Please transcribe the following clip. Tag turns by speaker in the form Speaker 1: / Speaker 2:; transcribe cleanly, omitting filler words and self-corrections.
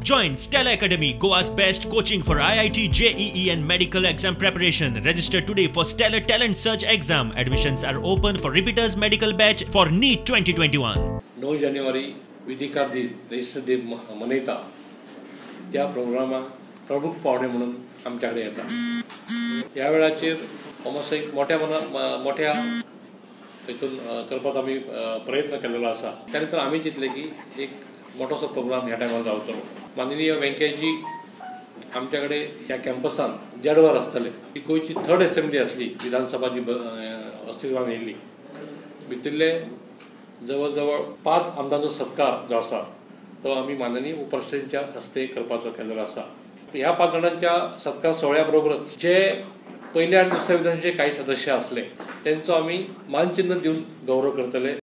Speaker 1: Join Stella Academy, Goa's best coaching for IIT, JEE and medical exam preparation. Register today for Stellar Talent Search exam. Admissions are open for repeaters medical batch for NEET 2021.
Speaker 2: 9 जानेवारी विधिकार दिन register day मनयता त्या प्रोग्रामाक प्रमुख पावणे म्हणून आमच्याकडे येतात. ह्या वेळाचेर ऑलमोस्ट एक मोठ्या हितून करपाचो आमी प्रयत्न केलेलो आसा. त्या नंतर आमी चिंतले की एक मोठोसो प्रोग्राम ह्या टायमार जावचो. माननीय वेंकय्याजी आमच्याकडे ह्या कॅम्पसान जेडवर आसतले. ही गोंयची 3rd असेंब्ली आसली, विधानसभा जी अस्तित्वान येयल्ली. भितरले जवळ जवळ 5 आमदारांचो सत्कार जो आसा तो आमी माननीय उपराष्ट्रपतींच्या हस्ते करपाचो केल्लो आसा. ह्या 5 जाणांच्या सत्कार सोहळ्या बरोबरच जे पयल्या आनी दुसऱ्या विधानसभेचे काही सदस्य आसले त्यांचो आमी मानचिन्ह दिवन गौरव करतले.